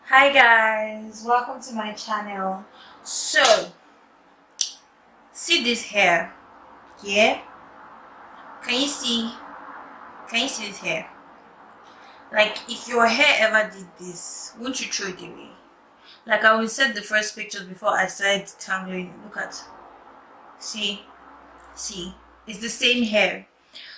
Hi guys, welcome to my channel. So see this hair here? Can you see this hair? Like, if your hair ever did this, won't you throw it away? Like, I will set the first pictures before I started tangling. Look at, see it's the same hair.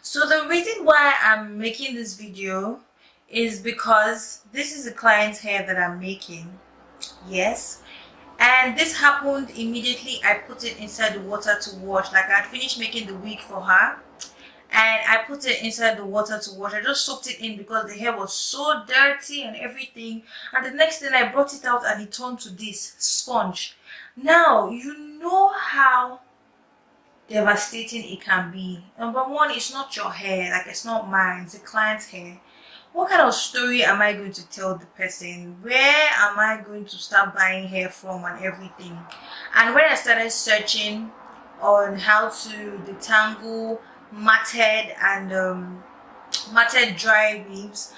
So the reason why I'm making this video is because this is a client's hair that I'm making. Yes, and this happened immediately. I put it inside the water to wash. Like, I had finished making the wig for her and I put it inside the water to wash. I just soaked it in because the hair was so dirty and everything, and the next thing I brought it out and it turned to this sponge. Now you know how devastating it can be. Number one, it's not your hair, like it's not mine, it's a client's hair. What kind of story am I going to tell the person? Where am I going to start buying hair from and everything? And when I started searching on how to detangle matted and matted dry weaves,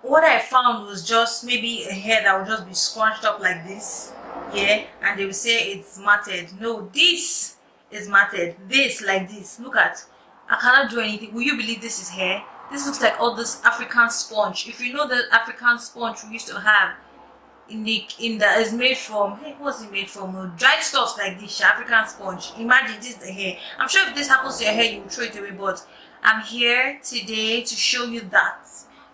what I found was just maybe a hair that would just be scrunched up like this, yeah, and they will say it's matted. No, this is matted. This, like this, look at, I cannot do anything. Will you believe this is hair? This looks like all this African sponge. If you know the African sponge we used to have in that is made from, hey, what's it made from? Dried stuffs like this, African sponge. Imagine this is the hair. I'm sure if this happens to your hair, you will throw it away, but I'm here today to show you that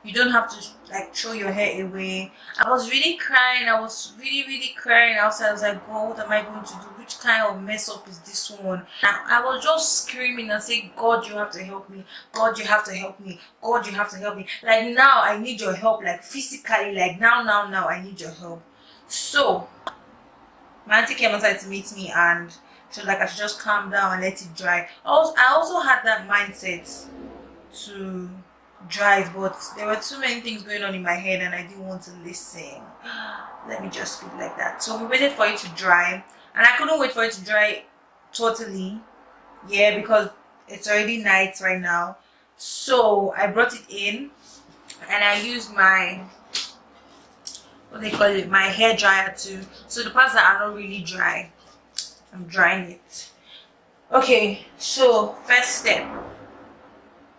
you don't have to like throw your hair away. I was really crying. I was really crying outside. I was like, God, what am I going to do? Which kind of mess up is this one? And I was just screaming and saying, God, you have to help me. God, you have to help me. God, you have to help me. Like, now I need your help, like physically, like now I need your help. So my auntie came outside to meet me and she was like, I should just calm down and let it dry. I also had that mindset to dry it, but there were too many things going on in my head and I didn't want to listen. Let me just speak like that. So we waited for it to dry, and I couldn't wait for it to dry totally, yeah, because it's already night right now. So I brought it in and I used my, what they call it, my hair dryer too. So the parts that are not really dry, I'm drying it. Okay, so first step,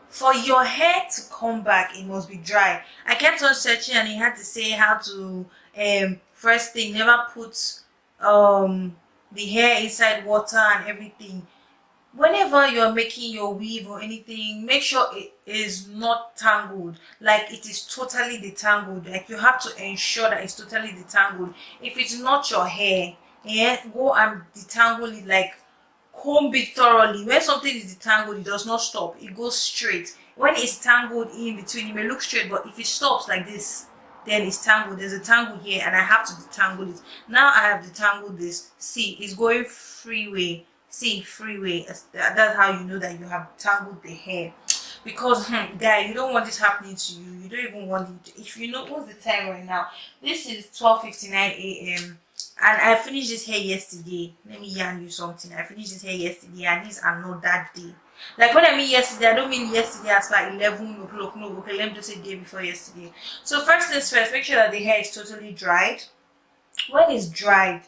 for your hair to come back, it must be dry. I kept on searching and it had to say how to first thing, never put the hair inside water and everything. Whenever you're making your weave or anything, make sure it is not tangled, like it is totally detangled. Like, you have to ensure that it's totally detangled. If it's not your hair, yeah, go and detangle it, like comb it thoroughly. When something is detangled, it does not stop, it goes straight. When it's tangled in between, it may look straight, but if it stops like this, then it's tangled. There's a tangle here and I have to detangle it. Now I have detangled this. See, it's going freeway. See, freeway. That's how you know that you have tangled the hair. Because guy, you don't want this happening to you. You don't even want it. If you know, what's the time right now? This is 12:59 a.m. and I finished this hair yesterday. Let me yarn you something. I finished this hair yesterday and this another day. Like, when I mean yesterday, I don't mean yesterday as by 11 o'clock. No, okay, let me just say day before yesterday. So first things first, make sure that the hair is totally dried. When it's dried,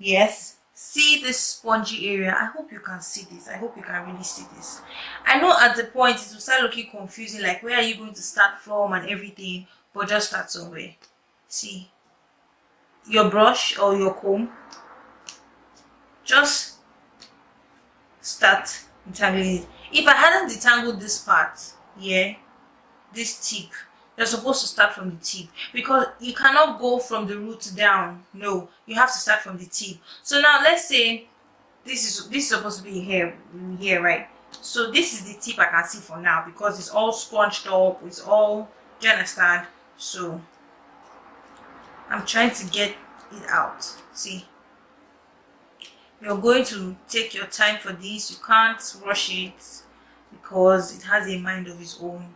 yes, see this spongy area. I hope you can see this. I hope you can really see this. I know at the point it will start looking confusing, like where are you going to start from and everything, but just start somewhere. See, your brush or your comb, just start entangling it. If I hadn't detangled this part, yeah, this tip, you're supposed to start from the tip, because you cannot go from the root down. No, you have to start from the tip. So now let's say this is supposed to be here, right? So this is the tip I can see for now, because it's all scrunched up, it's all, do you understand? So I'm trying to get it out. See, you're going to take your time for this. You can't rush it because it has a mind of its own.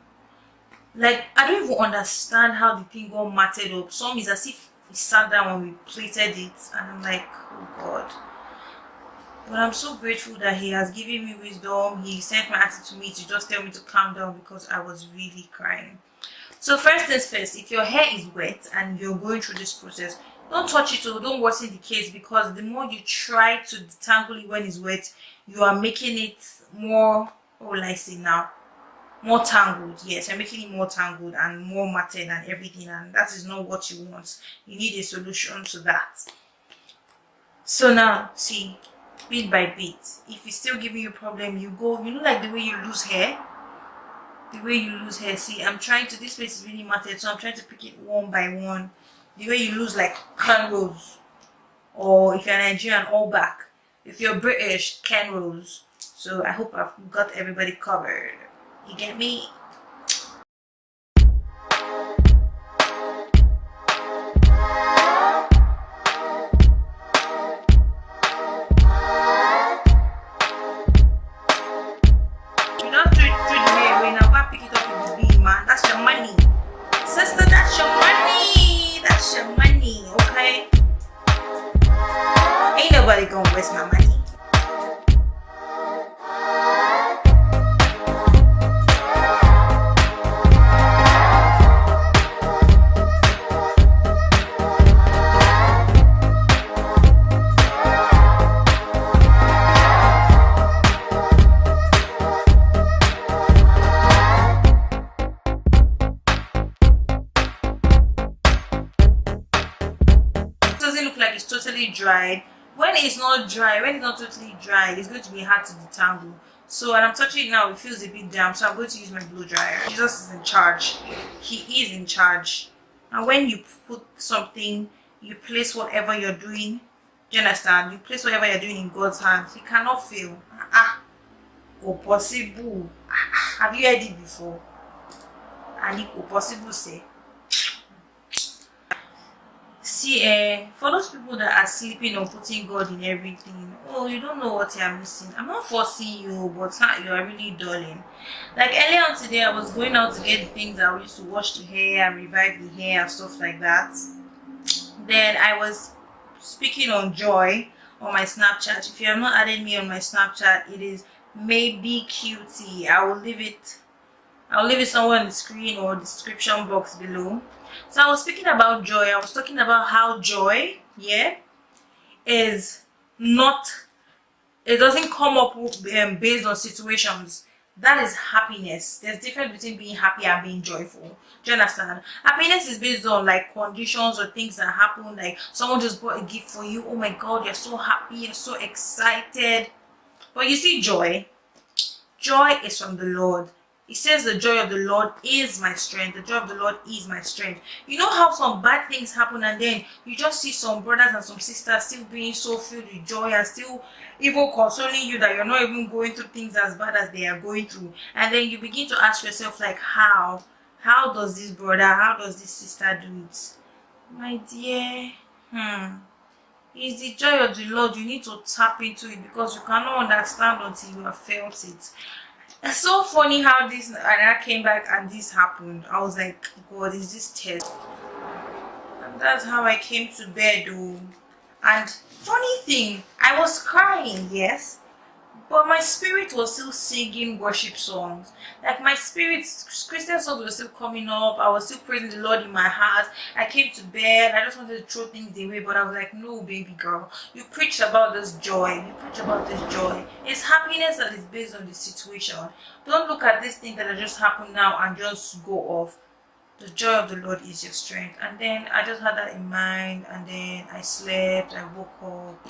Like, I don't even understand how the thing got matted up. Some is as if it sat down when we plaited it, and I'm like, oh God. But I'm so grateful that he has given me wisdom. He sent my auntie to me to just tell me to calm down because I was really crying. So first things first, if your hair is wet and you're going through this process, don't touch it or don't worsen the case, because the more you try to detangle it when it's wet, you are making it more, what will I say now, more tangled. Yes, you're making it more tangled and more matted and everything, and that is not what you want. You need a solution to that. So now see, bit by bit, if it's still giving you a problem, you go, you know, like the way you lose hair, see, I'm trying to, this place is really matted, so I'm trying to pick it one by one, the way you lose like cornrows, or if you're Nigerian, all back. If you're British, cornrows. So I hope I've got everybody covered. You get me? You don't throw the hair away now. Go pick it up with the big man. That's your money, sister. That's your money. That's your money. Okay. Ain't nobody gonna waste my money. Doesn't look like it's totally dried. When it's not dry, when it's not totally dry, it's going to be hard to detangle. So when I'm touching it now, it feels a bit damp, so I'm going to use my blow dryer. Jesus is in charge. He is in charge. And when you put something, you place whatever you're doing, do you understand? You place whatever you're doing in God's hands. He cannot fail. Go possible. Have you heard it before? And it go possible say. See, for those people that are sleeping or putting God in everything, oh, you don't know what you are missing. I'm not forcing you, but you are really darling. Like earlier on today, I was going out to get the things I used to wash the hair and revive the hair and stuff like that. Then I was speaking on joy on my Snapchat. If you have not added me on my Snapchat, it is maybe cutie. I will leave it somewhere on the screen or description box below. So I was speaking about joy. I was talking about how joy, is not, it doesn't come up based on situations. That is happiness. There's difference between being happy and being joyful. Do you understand? Happiness is based on like conditions or things that happen. Like someone just bought a gift for you. Oh my God, you're so happy. You're so excited. But you see, joy is from the Lord. It says the joy of the Lord is my strength. The joy of the Lord is my strength. You know how some bad things happen and then you just see some brothers and some sisters still being so filled with joy and still even consoling you that you're not even going through things as bad as they are going through. And then you begin to ask yourself like, how does this brother, how does this sister do it? My dear, it's the joy of the Lord. You need to tap into it because you cannot understand until you have felt it. It's so funny how this, and I came back and this happened. I was like, God, is this test? And that's how I came to bed though. And funny thing, I was crying, yes, but my spirit was still singing worship songs. Like my spirit, Christian songs were still coming up. I was still praising the Lord in my heart. I came to bed. I just wanted to throw things away, but I was like, no, baby girl. You preach about this joy. You preach about this joy. It's happiness that is based on the situation. Don't look at this thing that just happened now and just go off. The joy of the Lord is your strength. And then I just had that in mind. And then I slept. I woke up.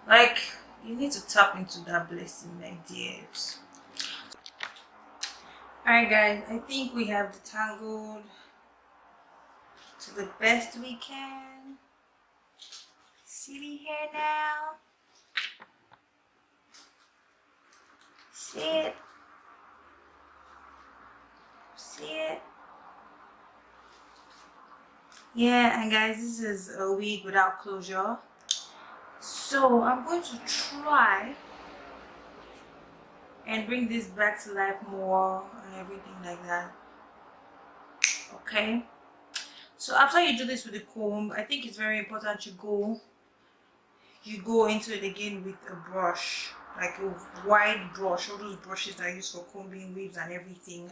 Like, you need to tap into that blessing, my dears. Alright guys, I think we have detangled to the best we can. See me here now? See it? See it? Yeah, and guys, this is a wig without closure. So I'm going to try and bring this back to life more and everything like that. Okay, so after you do this with the comb, I think it's very important you go into it again with a brush. like a wide brush, all those brushes I use for combing waves and everything.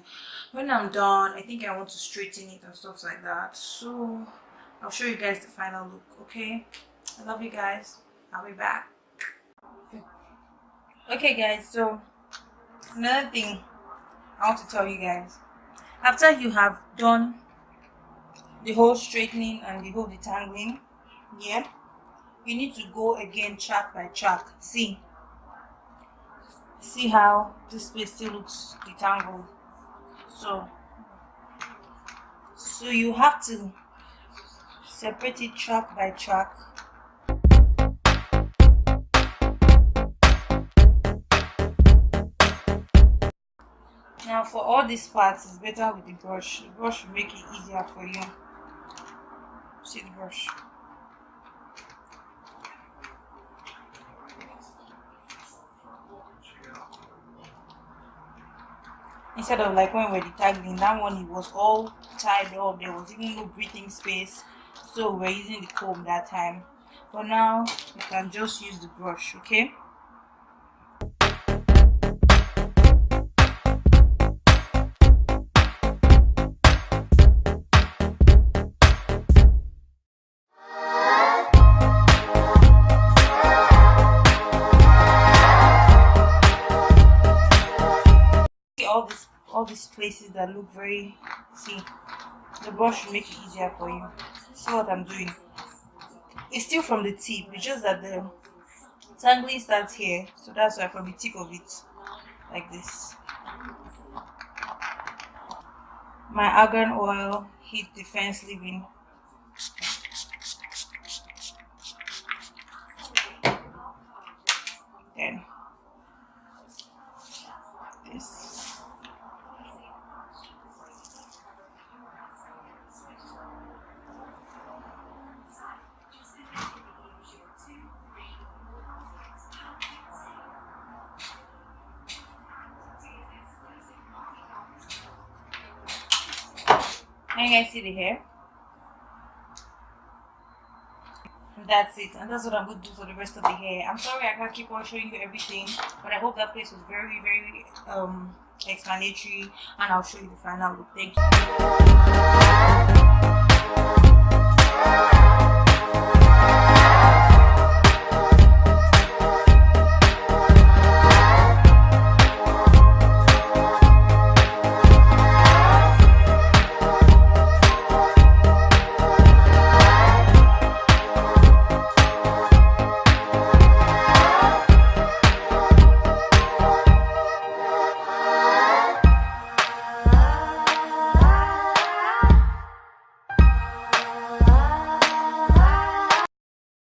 When I'm done, I think I want to straighten it and stuff like that. So I'll show you guys the final look. Okay, I love you guys. I'll be back. Okay guys, so another thing I want to tell you guys, after you have done the whole straightening and the whole detangling, yeah, you need to go again track by track. See how this place still looks detangled. So you have to separate it track by track. Now for all these parts, it's better with the brush. The brush will make it easier for you. See the brush. Instead of like when we're detangling, that one it was all tied up, there was even no breathing space, so we're using the comb that time. But now you can just use the brush, okay? All these places that look very, see, the brush will make it easier for you. See what I'm doing? It's still from the tip, it's just that the tangling starts here, so that's why from the tip of it, like this. My argan oil heat defense leave-in. Then this. Can you guys see the hair? That's it, and that's what I'm going to do for the rest of the hair. I'm sorry I can't keep on showing you everything, but I hope that place was very, very explanatory, and I'll show you the final look. Thank you.